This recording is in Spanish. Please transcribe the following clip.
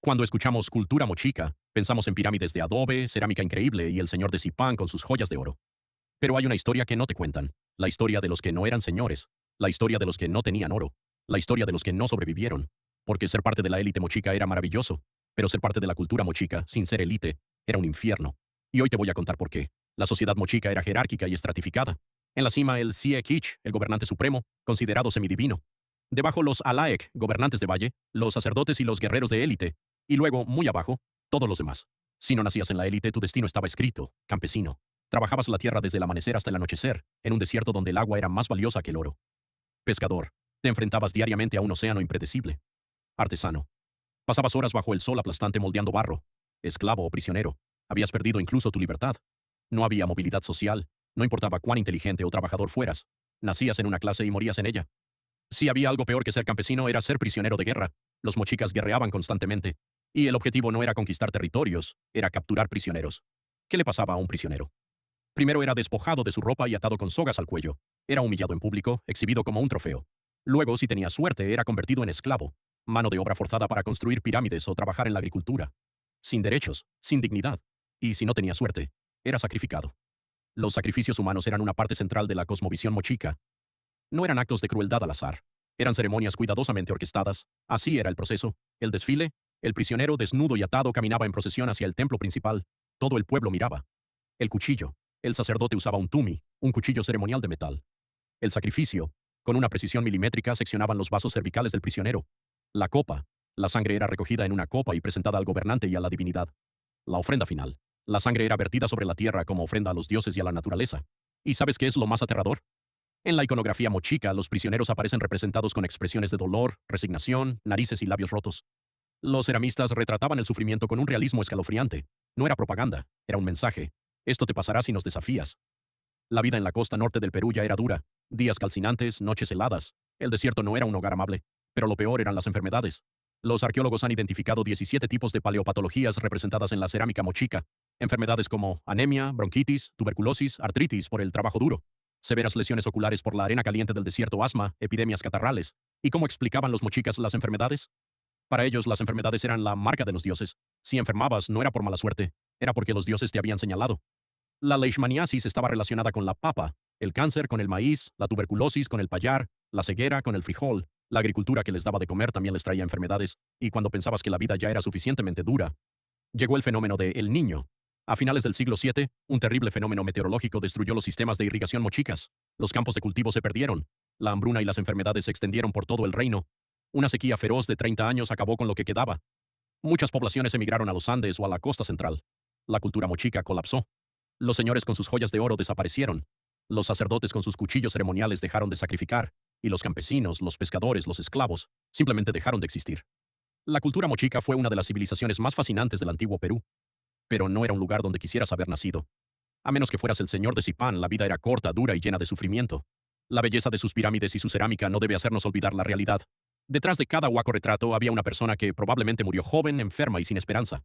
Cuando escuchamos cultura mochica, pensamos en pirámides de adobe, cerámica increíble y el señor de Zipán con sus joyas de oro. Pero hay una historia que no te cuentan, la historia de los que no eran señores, la historia de los que no tenían oro, la historia de los que no sobrevivieron. Porque ser parte de la élite mochica era maravilloso, pero ser parte de la cultura mochica, sin ser élite, era un infierno. Y hoy te voy a contar por qué. La sociedad mochica era jerárquica y estratificada. En la cima el Siekich, el gobernante supremo, considerado semidivino. Debajo los Alaek, gobernantes de valle, los sacerdotes y los guerreros de élite. Y luego, muy abajo, todos los demás. Si no nacías en la élite, tu destino estaba escrito, campesino. Trabajabas la tierra desde el amanecer hasta el anochecer, en un desierto donde el agua era más valiosa que el oro. Pescador. Te enfrentabas diariamente a un océano impredecible. Artesano. Pasabas horas bajo el sol aplastante moldeando barro. Esclavo o prisionero. Habías perdido incluso tu libertad. No había movilidad social. No importaba cuán inteligente o trabajador fueras. Nacías en una clase y morías en ella. Si había algo peor que ser campesino era ser prisionero de guerra. Los mochicas guerreaban constantemente. Y el objetivo no era conquistar territorios, era capturar prisioneros. ¿Qué le pasaba a un prisionero? Primero era despojado de su ropa y atado con sogas al cuello. Era humillado en público, exhibido como un trofeo. Luego, si tenía suerte, era convertido en esclavo, mano de obra forzada para construir pirámides o trabajar en la agricultura. Sin derechos, sin dignidad. Y si no tenía suerte, era sacrificado. Los sacrificios humanos eran una parte central de la cosmovisión mochica. No eran actos de crueldad al azar. Eran ceremonias cuidadosamente orquestadas. Así era el proceso. El desfile. El prisionero, desnudo y atado, caminaba en procesión hacia el templo principal. Todo el pueblo miraba. El cuchillo. El sacerdote usaba un tumi, un cuchillo ceremonial de metal. El sacrificio. Con una precisión milimétrica seccionaban los vasos cervicales del prisionero. La copa. La sangre era recogida en una copa y presentada al gobernante y a la divinidad. La ofrenda final. La sangre era vertida sobre la tierra como ofrenda a los dioses y a la naturaleza. ¿Y sabes qué es lo más aterrador? En la iconografía mochica, los prisioneros aparecen representados con expresiones de dolor, resignación, narices y labios rotos. Los ceramistas retrataban el sufrimiento con un realismo escalofriante. No era propaganda, era un mensaje. Esto te pasará si nos desafías. La vida en la costa norte del Perú ya era dura. Días calcinantes, noches heladas. El desierto no era un hogar amable. Pero lo peor eran las enfermedades. Los arqueólogos han identificado 17 tipos de paleopatologías representadas en la cerámica mochica. Enfermedades como anemia, bronquitis, tuberculosis, artritis por el trabajo duro. Severas lesiones oculares por la arena caliente del desierto, asma, epidemias catarrales. ¿Y cómo explicaban los mochicas las enfermedades? Para ellos, las enfermedades eran la marca de los dioses. Si enfermabas, no era por mala suerte, era porque los dioses te habían señalado. La leishmaniasis estaba relacionada con la papa, el cáncer con el maíz, la tuberculosis con el payar, la ceguera con el frijol, la agricultura que les daba de comer también les traía enfermedades, y cuando pensabas que la vida ya era suficientemente dura, llegó el fenómeno de El Niño. A finales del siglo VII, un terrible fenómeno meteorológico destruyó los sistemas de irrigación mochicas. Los campos de cultivo se perdieron. La hambruna y las enfermedades se extendieron por todo el reino. Una sequía feroz de 30 años acabó con lo que quedaba. Muchas poblaciones emigraron a los Andes o a la costa central. La cultura mochica colapsó. Los señores con sus joyas de oro desaparecieron. Los sacerdotes con sus cuchillos ceremoniales dejaron de sacrificar. Y los campesinos, los pescadores, los esclavos, simplemente dejaron de existir. La cultura mochica fue una de las civilizaciones más fascinantes del antiguo Perú. Pero no era un lugar donde quisieras haber nacido. A menos que fueras el señor de Zipán, la vida era corta, dura y llena de sufrimiento. La belleza de sus pirámides y su cerámica no debe hacernos olvidar la realidad. Detrás de cada huaco retrato había una persona que probablemente murió joven, enferma y sin esperanza.